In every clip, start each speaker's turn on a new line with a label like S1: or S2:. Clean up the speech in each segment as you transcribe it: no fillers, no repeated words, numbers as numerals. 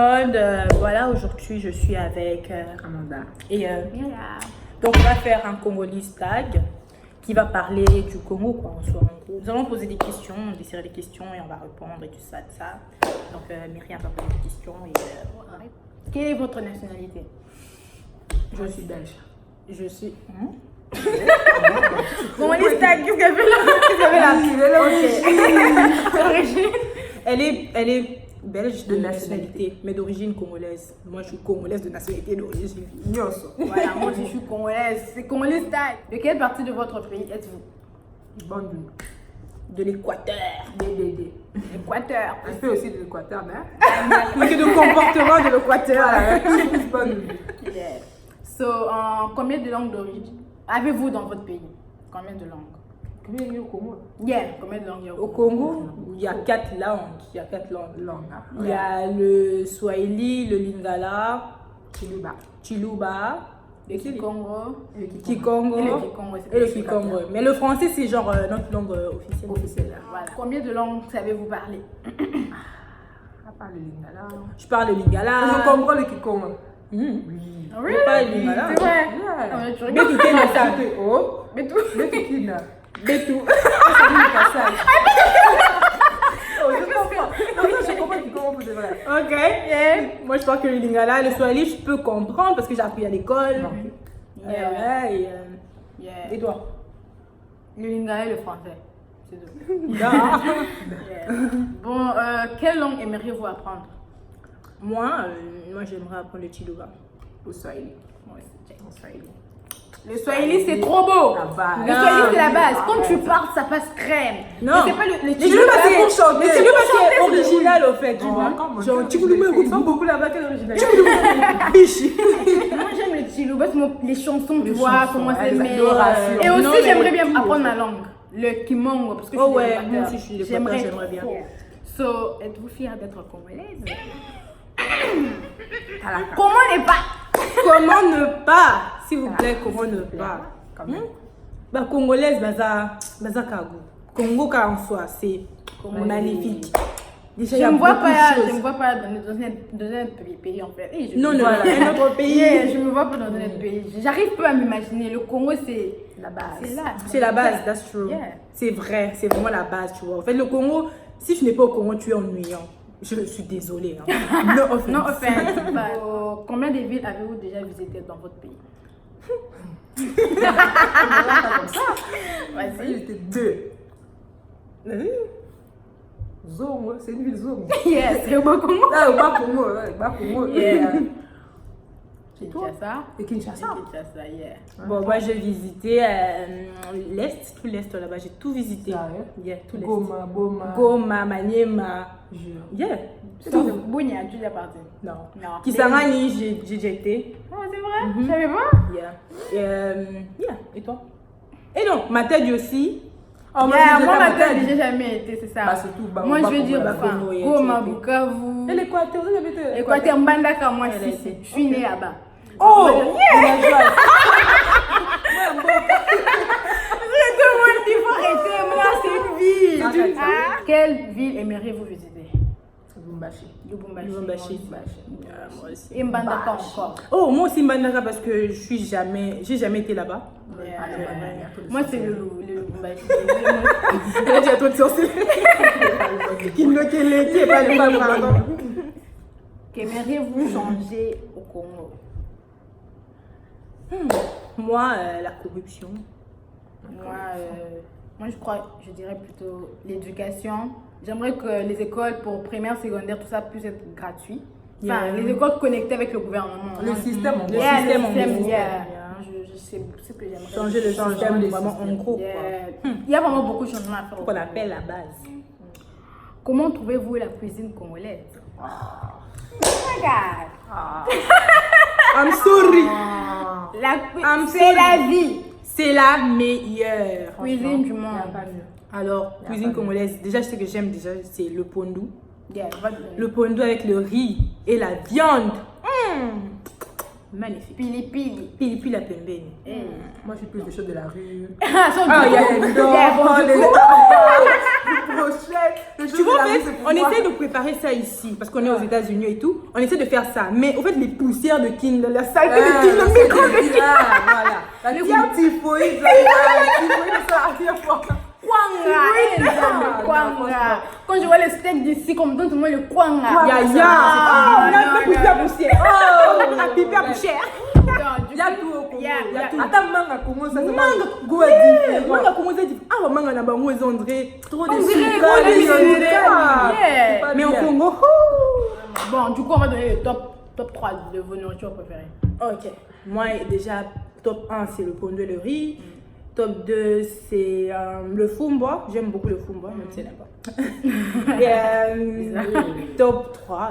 S1: monde. Voilà, aujourd'hui, je suis avec
S2: Amanda.
S1: Et donc, on va faire un Congolese tag qui va parler du Congo, quoi, en soi, en gros. Nous allons poser des questions, on décider des questions et on va répondre et tout ça, de ça. Donc, Myriam va poser des questions et voilà. Quelle est votre nationalité?
S2: Je suis belge.
S1: Je suis... Congolese tag, qu'est-ce qu'elle fait là? Qu'est-ce qu'elle fait là? Origine. Elle est belge de nationalité, mais d'origine congolaise. Moi, je suis congolaise de nationalité d'origine. Voilà, moi, je suis congolaise. C'est congolaise tag. De quelle partie de votre pays êtes-vous?
S2: Bonne.
S1: De l'Équateur. L'Équateur.
S2: Je fais aussi de l'Équateur,
S1: Mais que de comportement de l'Équateur.
S2: Bonne.
S1: Yeah. So, combien de langues d'origine avez-vous dans votre pays? Combien de langues?
S2: Combien il y a au Congo?
S1: Yeah, combien de langues il y a
S3: Au Congo, il y a 4 langues. Il y a 4 langues. Il y a le Swahili, le Lingala, Chiluba,
S1: le Kikongo,
S3: Kikongo et le Kikongo. Mais le français, c'est genre notre langue officielle.
S1: Voilà. Combien de langues savez-vous parler?
S2: Je parle le Lingala.
S3: Je parle le Lingala.
S2: Je comprends le Kikongo.
S1: Oui.
S3: Je parle le Lingala.
S1: C'est vrai.
S2: Yeah.
S1: Tu regardes.
S2: Mais tout.
S3: Betou.
S2: Je comprends Kikongo pour de vrai.
S3: Ok. Yeah. Moi, je parle que le Lingala. Le Swahili, je peux comprendre parce que j'ai appris à l'école. Et toi?
S1: Le Lingala et le français. C'est tout.
S3: Yeah.
S1: Bon, quelle langue aimeriez-vous apprendre?
S3: Moi, j'aimerais apprendre le Chiluba.
S2: Au Swahili.
S1: Moi aussi.
S2: Au Swahili.
S1: Le Swahili, c'est trop beau.
S2: La base.
S1: Le Swahili, c'est la base. Quand tu parles, ça passe crème.
S3: Non.
S1: Mais c'est pas le
S3: Chiluba, c'est
S2: pour chanter.
S3: Mais Chiluba, c'est original au fait, tu vois.
S2: Genre, Chiluba, ils sont beaucoup là-bas que l'original.
S3: Bichi.
S1: Moi, j'aime le Chiluba, c'est les chansons, tu vois,
S2: chansons,
S1: comment c'est.
S2: les
S1: Mais...
S2: adorations.
S1: Et aussi,
S3: Non, mais
S1: j'aimerais bien
S3: tout,
S1: apprendre ma langue. Le Kimongo, parce que je
S3: Oh
S1: suis
S3: ouais,
S1: de
S3: moi aussi, je suis de l'Équateur, j'aimerais bien.
S1: So, êtes-vous fière d'être congolaise?
S2: Talaka.
S1: Comment ne pas?
S3: Comment ne pas? S'il vous plaît, comment ne pas?
S2: Quand même.
S3: Bah, congolaise, baza Kago. Congo, car en soi, c'est magnifique. Déjà, il y a
S1: Je me vois
S3: beaucoup de
S1: pas
S3: choses.
S1: dans un pays en fait. Et je
S3: Non,
S1: me
S3: non,
S1: vois-
S3: un autre pays.
S1: Yeah, je me vois pas dans un autre pays. J'arrive pas à m'imaginer. Le Congo, c'est
S2: La base.
S1: c'est là.
S3: C'est la base, that's true.
S1: Yeah.
S3: C'est vrai, c'est vraiment la base, tu vois. En fait, le Congo, si tu n'es pas au Congo, tu es ennuyant. Je suis désolée. Hein. No offense.
S1: Non, enfin, combien de villes avez-vous déjà visité dans votre pays?
S2: Vas-y, j'étais 2. Zongo, c'est une ville Zongo.
S1: Yes, c'est beau Congo.
S2: Ah, au Bas-Congo.
S1: Yeah.
S2: Kinshasa. Et Kinshasa.
S1: Kinshasa, yeah.
S3: Bon, moi, j'ai visité l'Est, tout l'Est là-bas. J'ai tout visité. Yeah, tout l'Est.
S2: Goma.
S3: Goma, Maniema.
S2: Jure.
S3: Yeah.
S1: Tout. Bounia, tu y as parti?
S3: Non.
S1: Non.
S3: Kisangani, j'ai déjà été.
S1: Oh, c'est vrai? Je savais pas.
S3: Yeah. Et toi? Et non, Matadi aussi.
S2: Oh,
S1: Yeah, moi, ma
S2: tête,
S1: tête, j'ai jamais été, c'est ça.
S2: Bah, c'est tout. Bah,
S1: Moi, je vais dire
S3: Bakongo, yeah,
S1: Goma,
S3: tu étais.
S1: Bukavu.
S2: Et l'Équateur, vous avez été.
S1: Équateur, Mbandaka, moi,
S3: Elle a
S1: si.
S3: été.
S1: Je suis née là-bas.
S2: Oh!
S1: Yeah! Tout le monde dit faut arrêter, moi, c'est une ville.
S2: Ah.
S1: Quelle ville aimeriez-vous visiter?
S2: Lubumbashi.
S3: Lubumbashi.
S1: Moi aussi. Et Mbandaka encore.
S3: Oh, moi aussi Mbandaka parce que j'ai jamais été là-bas.
S1: Moi, c'est le Lubumbashi.
S3: Elle a dit à toi de sortir. Qui est pas le pas pardon.
S1: Qu'aimeriez-vous changer au Congo?
S3: Moi, la corruption.
S1: Moi, je dirais plutôt l'éducation. J'aimerais que les écoles pour primaire, secondaire, tout ça puisse être gratuit. Enfin, les écoles connectées avec le gouvernement.
S2: Le système en gros.
S1: Yeah,
S3: système
S1: le
S3: en
S1: système,
S3: gros.
S1: yeah. Je sais ce que j'aimerais.
S3: Changer le système vraiment en gros.
S1: Yeah.
S3: Quoi.
S1: Il y a vraiment beaucoup de changements à faire.
S3: Qu'on appelle la base.
S1: Comment trouvez-vous la cuisine congolaise? Oh my God!
S3: I'm sorry.
S1: C'est la vie.
S3: C'est la meilleure.
S1: Cuisine du monde.
S3: Alors, cuisine congolaise, déjà, ce que j'aime déjà, c'est le pondou.
S1: Yeah,
S3: Le pondou avec le riz et la viande.
S1: Magnifique.
S3: Pili pili.
S1: Pili pili la pembeni.
S2: Moi, je suis plus des choses de la rue.
S3: Il y a
S2: des brochettes.
S1: Tu vois, en fait, on essaie de préparer ça ici, parce qu'on est aux États-Unis et tout. On essaie de faire ça. Mais au fait, les poussières de King, la saleté de King, le micro de King.
S2: Voilà. La petite typhoïde, ça arrive fort.
S3: Kwanga. Quand je vois les steaks d'ici, comme donne tout le monde le kwanga.
S1: On a fait piper à poussière. On a piper à poussière.
S2: Il y a tout au Congo.
S3: Il y a
S2: Attends, manga Congo, ça se
S1: Manga
S2: goût est différent.
S1: Manga comment ça dit? Ah, manga na bango ils ont dirait
S2: Trop
S3: On
S2: de
S3: dirait
S2: sucre,
S3: gros,
S2: les
S3: les
S2: odeurs.
S3: Yeah.
S1: Mais au Congo,
S3: Bon, du coup, on va donner le top 3 de vos nourritures préférées.
S1: ok. Moi, déjà, top 1, c'est le pondou et le riz. Top 2, c'est le fumba. J'aime beaucoup le fumba, même si elle n'aime pas. Et top 3,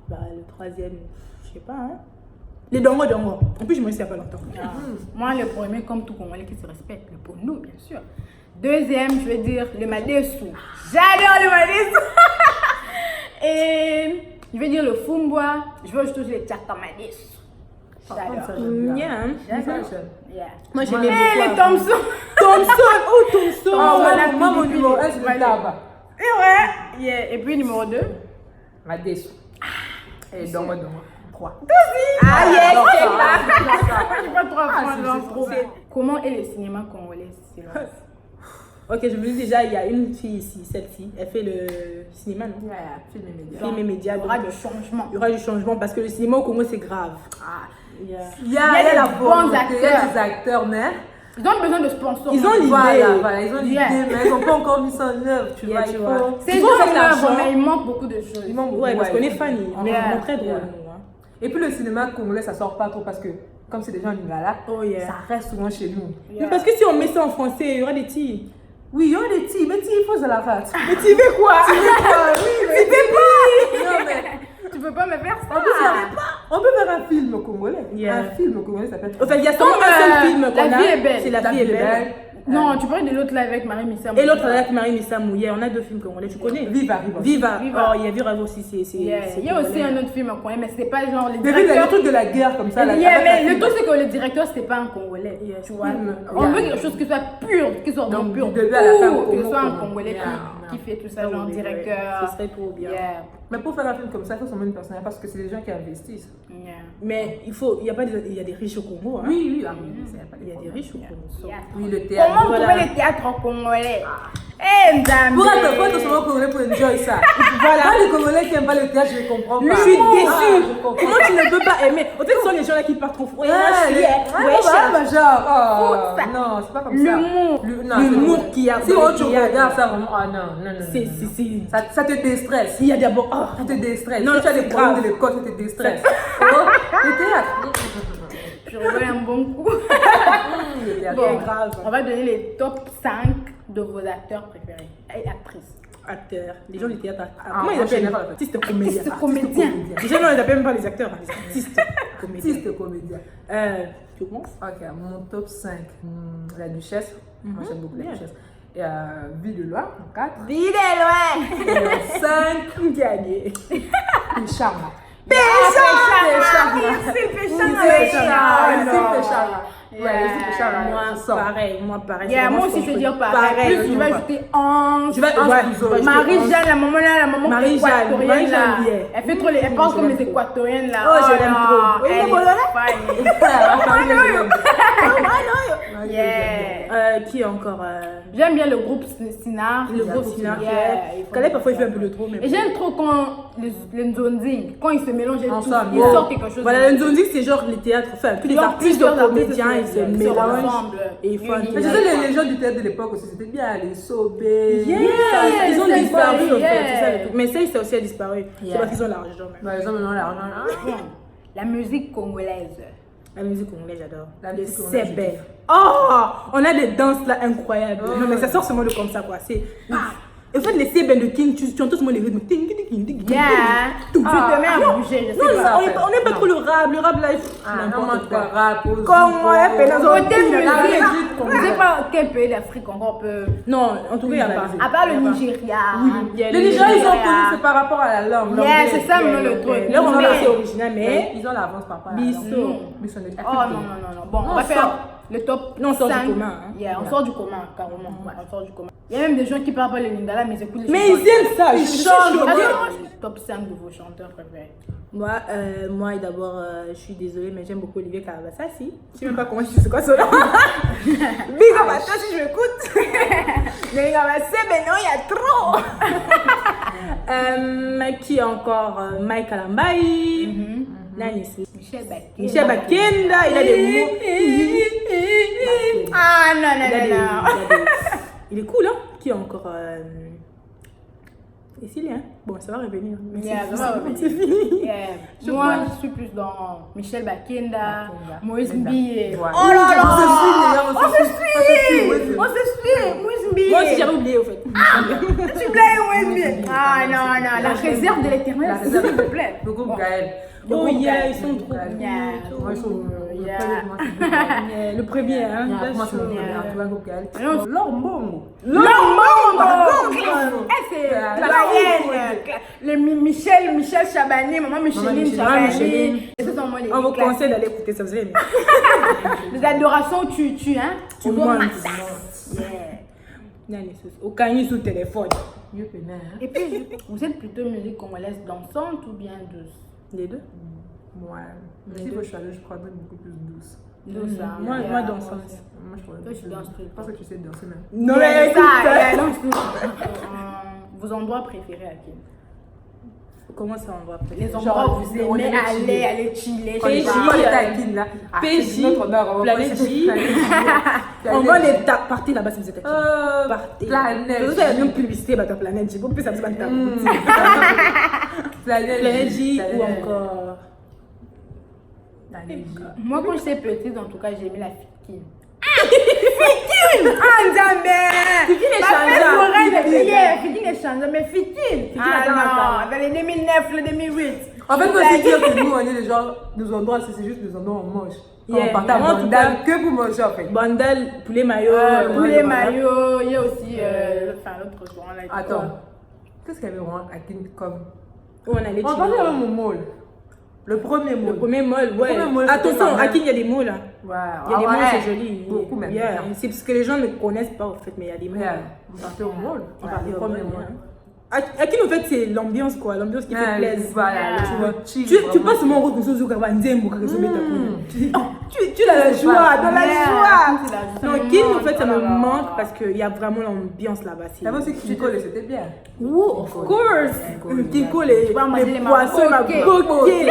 S1: le troisième, je sais pas, hein. Les dongo dongo. En plus, je me suis il n'y a pas longtemps.
S3: Moi, le premier, comme tout Congolais qui se respecte, le pondou, bien sûr. Deuxième, je vais dire le madessou. J'adore le madessou. Et je vais dire le fumba. Je veux juste les tchakamadessou. J'adore. Yeah.
S1: Moi, j'aimais
S3: Et les
S1: beaucoup.
S3: Thompson.
S1: Thompson, oh Thompson.
S2: Moi, mon numéro 1, c'est le tabac.
S3: Et ouais. Yeah. Et puis, numéro 2.
S2: Ma déçu. Et dongo. 3.
S3: Ah, yes, c'est
S2: ça.
S3: Je vais pas trop apprendre
S2: c'est
S3: trop. Comment est le cinéma congolais, Sylvain?
S1: Ok, je me dis déjà, il y a une fille ici, celle-ci. Elle fait le cinéma, non?
S2: Film et médias.
S1: Film et médias.
S3: Il y aura
S1: donc,
S3: du changement.
S1: il y aura du changement parce que le cinéma au Congo, c'est grave.
S2: Il y a
S3: des
S2: la
S3: bons
S2: volonté,
S3: acteurs.
S2: il y a des acteurs, mais
S3: Ils ont besoin de sponsors.
S1: Ils ont l'idée.
S2: voilà, ils ont l'idée,
S3: Yeah.
S2: mais ils n'ont pas encore mis ça en œuvre, tu
S1: Yeah,
S2: vois.
S1: tu
S2: il
S1: vois.
S2: faut-
S3: C'est
S1: Il faut
S3: juste
S1: faire de
S3: en œuvre,
S1: l'argent.
S3: mais il manque beaucoup de choses.
S2: il manque beaucoup,
S1: Ouais, parce qu'on est
S2: il
S1: fan,
S2: faut-
S1: on est
S3: Yeah.
S1: vraiment très drôle.
S2: Yeah.
S1: nous, hein.
S2: Et puis le cinéma congolais, ça sort pas trop parce que, comme c'est déjà en lingala,
S1: Oh, yeah.
S2: ça reste souvent chez nous.
S1: Mais parce que si on met ça en français, il y aura des tirs.
S2: Oui, il y a des petits, mais il faut de la rate.
S1: Mais tu fais quoi?
S2: Non, mais
S3: Tu peux pas me faire ça.
S2: on peut faire un film congolais.
S1: Yeah.
S2: Un film congolais, ça peut être.
S1: Enfin, il y a seulement un seul film qu'on a.
S3: La vie est belle.
S1: C'est La vie est belle.
S3: Non, tu parlais de l'autre là avec Marie Missa.
S1: Et l'autre avec Marie Missa Mouillet. On a deux films congolais, tu connais?
S2: Viva.
S1: Viva.
S3: Viva.
S1: Oh, il y a Viva aussi, c'est.
S3: Yeah. Il y a aussi un autre film en Congolais, mais c'était pas genre les
S2: Mais oui, il y a
S3: directeurs.
S2: des trucs de la guerre comme ça. Là,
S3: Yeah,
S2: avec la
S3: mais le
S2: fille.
S3: truc c'est que le directeur c'était pas un Congolais, tu vois. On
S2: Yeah.
S3: veut quelque chose qui soit pur, qui soit vraiment
S2: Donc,
S3: pur,
S2: du début à la fin,
S3: que ce
S2: Congo,
S3: soit un
S2: Congo.
S3: Congolais
S2: Yeah.
S3: qui fait tout ça, genre directeur.
S1: Ce serait trop bien.
S3: Yeah.
S2: Mais pour faire un film comme ça, il faut seulement une personne parce que c'est des gens qui investissent.
S3: Yeah.
S1: Mais il y a pas il y a des riches au Congo. Hein.
S2: Oui, il y a pas
S1: Il y a des riches au Congo.
S3: Yeah.
S2: Oui, le théâtre.
S3: Comment
S1: Voilà.
S3: trouver les théâtres congolais? Eh, Nzambe.
S2: Pour être seulement congolais pour enjoy ça. Voilà. Les Congolais qui n'aiment pas le théâtre, je ne comprends pas.
S1: Je suis déçue.
S2: je comprends.
S1: Comment tu ne peux pas aimer? Au fait, ce sont les gens là qui partent trop froid.
S2: Ouais, genre, non, c'est pas comme ça.
S3: L'humour.
S1: L'humour qu'il y a.
S2: Si tu regardes ça vraiment, ah non.
S1: C'est.
S2: Ça te déstresse.
S1: Il y a d'abord.
S2: Ça te déstresse.
S1: Non,
S2: Si tu as des
S1: c'est
S2: problèmes
S1: grave.
S2: de l'école, ça te déstresse. Oh, le théâtre.
S3: Je revois un bon coup.
S2: Le théâtre.
S3: Bon,
S1: grave.
S3: on va donner les top 5 de vos acteurs préférés et actrices.
S1: Acteurs. Les gens du théâtre.
S2: Ah,
S1: Comment ils
S2: en
S1: appellent?
S2: général,
S1: Artistes comédiens.
S3: Artistes comédiens.
S1: Les gens, on les appelle même pas les acteurs, hein, les artistes comédiens.
S2: Artiste comédien.
S1: Tu commences?
S2: Ok, mon top 5. La Duchesse. Moi, j'aime beaucoup la
S1: Yeah.
S2: Duchesse. Et Ville de Loire, en 4.
S3: Fidèle, ouais.
S2: Et en 5,
S1: Gagné.
S2: Péchard.
S1: Moi, pareil.
S3: Yeah, moi aussi, je veux dire pareil. Plus, je vais ajouter Ange. Marie-Jeanne, la maman là, la maman
S1: Marie-Jeanne,
S3: équatorienne là.
S1: Marie-Jeanne, yeah.
S3: Elle fait trop les. Elle parle comme les équatoriennes là.
S1: Oh, je l'aime
S3: non,
S1: trop.
S3: Elle
S1: Oui,
S3: est funny. Yeah.
S1: Qui encore
S3: J'aime bien le groupe Sinar.
S1: Le gros Sinar.
S3: Yeah,
S1: Calais, parfois, il fait un peu de trop. Mais
S3: Et j'aime trop quand les Nzonzing, quand ils se mélangent et tout,
S2: Ensemble,
S3: ils
S2: yeah.
S3: sortent quelque chose.
S1: voilà, le Nzonzi, c'est genre les théâtres, enfin, tous les
S3: Genre
S1: artistes
S3: plusieurs
S1: comédiens, ils
S3: artistes
S1: se
S3: se
S1: mélangent
S3: ressemblent.
S1: et ils font un
S3: Unis.
S2: Mais tu
S1: théâtre.
S2: sais, les gens du théâtre de l'époque aussi, c'était bien les Sobé.
S1: Yeah, ils ont
S3: c'est
S1: disparu
S3: ça,
S1: en fait,
S3: yeah.
S1: c'est ça le truc. Mais ça aussi a disparu. C'est
S3: Yeah.
S1: parce qu'ils ont l'argent même.
S2: Bah, ils ont maintenant l'argent.
S3: Bon, la musique congolaise.
S1: La musique congolaise, j'adore.
S2: La
S1: Le
S2: musique congolaise,
S1: sébé. Oh, on a des danses là incroyables. Non, mais ça sort seulement de comme ça, quoi. C'est. En fait, les sébènes de King, tu entends seulement les rythmes. Ting, ting, ting, ting, ting,
S3: Yeah.
S1: ting.
S3: Tu te mets à bouger, je
S1: Non,
S3: sais pas.
S1: on n'aime pas trop le rap. Le rap là,
S2: Ah, non,
S1: n'importe
S2: quoi,
S1: quoi.
S2: rap,
S1: Comme on appelle dans
S3: Côté musique. Je ne sais pas quel pays d'Afrique encore peut.
S1: Non, en tout cas, il y a pas.
S3: À part le Nigeria.
S1: Le
S2: Nigeria, ils ont connu, c'est par rapport à la langue.
S3: Yeah, c'est ça maintenant le truc.
S1: Leur anglais, c'est original, mais.
S2: Ils ont l'avance par rapport à la
S1: Bissau.
S2: langue. Mais ce n'est pas
S3: Oh non. Bon, on va faire le top.
S1: Non, on sort du
S3: 5.
S1: commun. Hein.
S3: Yeah, on sort du commun, carrément. Ouais, on sort du commun. Il y a même des gens qui parlent pas le lingala, mais ils écoutent les
S1: Mais ils aiment ça.
S3: Ils chantent. Top 5 de vos chanteurs préférés.
S1: Moi d'abord, je suis désolée, mais j'aime beaucoup Olivier Carabasasi. Je sais même pas comment je sais c'est quoi son nom. Big up à toi si je m'écoute. Mais Carabasasi, mais non, il y a trop. Qui encore Mike Alambai. Michel Bakenda, il a des mots.
S3: Ah non.
S1: Il est cool, hein? Qui encore Ici, hein? Bon, ça va revenir.
S3: C'est fini. Moi, je suis plus dans Michel Bakenda, Moïse Mbie.
S1: Oh là là!
S3: On se suit! Moïse Mbie.
S1: Moi aussi, j'avais oublié, au fait.
S3: Tu plais, Moïse Mbie. Ah non, la réserve de l'éternel, s'il te plaît.
S2: Le groupe Gaël.
S1: Oh yeah, ils sont trop
S2: Moi, ils sont.
S1: le premier, hein?
S2: Moi, c'est le groupe Gaël.
S3: L'Ombongo. C'est la moyenne. Le Michel Chabani, maman Micheline Chabani.
S1: On vous conseille d'aller écouter ça, vous allez aimer.
S3: Les adorations, tu hein?
S1: Tu montes. Au cagnou sous téléphone.
S3: Et puis, vous êtes plutôt musique congolaise dansante ou bien douce?
S1: Les deux?
S2: Moi, si je choisis, je prendrais beaucoup plus douce.
S3: Douce, hein?
S1: Moi, dansante.
S2: Moi, je prendrais
S3: Toi, tu danses plus.
S2: Parce que tu sais danser même.
S1: Non, mais écoute.
S3: Vos endroits préférés à qui?
S1: Comment ça, on va appeler?
S3: Les endroits où vous aimez aller chiller.
S1: PJ, Planète J. On va les partir là-bas si vous êtes à Partez.
S2: Planète
S1: J. Vous avez une publicité, bah, Planète J. Vous pouvez savoir ça. Planète J ou encore.
S3: Moi, quand j'étais petite, en tout cas, j'ai aimé la Fikine.
S1: Fikine! Ah, Nzambe! Fikine est changeante.
S3: Fikine est changeante, mais Fikine! Ah non, dans les 2009, les 2008.
S2: En fait, moi, c'est dire que nous, on est les gens, nos endroits, c'est juste les endroits où on mange. On part à Bandal que pour manger, en fait.
S1: Bandal, poulet mayo.
S3: Poulet mayo, il y a aussi l'autre restaurant là.
S2: Attends, qu'est-ce qu'il y avait vraiment à Kin comme?
S1: On allait
S2: on parlait avec mon mall. Le premier mall.
S1: Le premier mall, ouais. Attention, à Kin, il y a des malls là.
S2: Ouais.
S1: Il y a des malls, c'est joli.
S2: Beaucoup même.
S1: C'est parce que les gens ne connaissent pas, en fait, mais il y a des malls.
S2: On partait au mall.
S1: On partait au premier mall. À qui en fait c'est l'ambiance quoi, l'ambiance qui fait plaisir.
S2: Voilà,
S1: tu passes mon route sur ce Kabanzembo quand tu as la joie, dans la joie. Non, Kin en fait ça me manque parce qu'il y a vraiment l'ambiance là-bas.
S2: Là-bas c'est que Kiko c'était bien.
S1: Oh, of course. Kiko les poissons, la bouquet.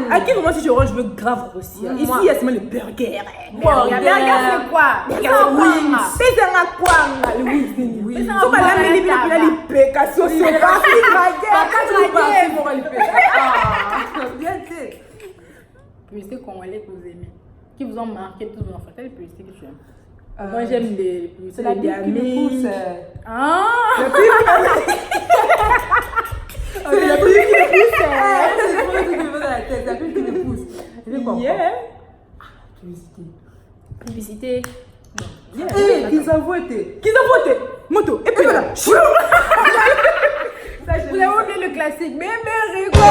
S1: À qui moment si je rentre je veux grave grossir. Ici il y a seulement le burger.
S3: Burger c'est quoi?
S1: Burger c'est quoi? Le wings. C'est pas la même la so c'est pas
S3: publicité congolais que vous aimez, qui vous ont marqué tous vos enfants, quelle publicité que tu aimes?
S1: Moi j'aime les
S2: c'est la pub qui me pousse.
S3: Ah
S1: la pub c'est la pub qui me pousse.
S2: C'est la pub qui me pousse.
S1: Yeah.
S2: Publicité.
S1: Et qu'ils ont voté. Moto. Et puis voilà.
S3: Vous avez oublié le classique. Bébé Rico.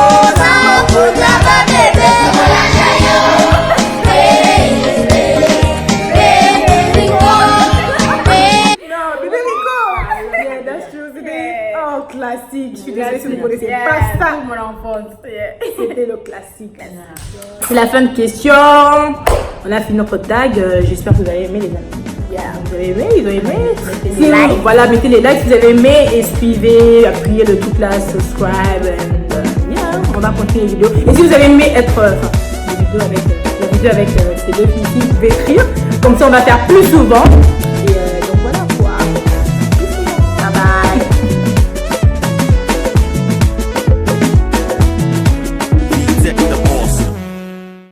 S1: Non, Bébé Rico. Yeah, that's true. C'était classique. Je suis désolée si vous ne connaissez pas ça.
S3: Mon enfance.
S1: C'était le classique. C'est la fin de question. On a fini notre tag. J'espère que vous avez aimé les amis. Vous avez aimé, ils ont aimé. Voilà, mettez les likes si vous avez aimé et suivez, appuyez le tout là, subscribe. On va continuer les vidéos. Et si vous avez aimé être la vidéo avec ces deux filles, vous pouvez écrire. Comme ça, on va faire plus souvent.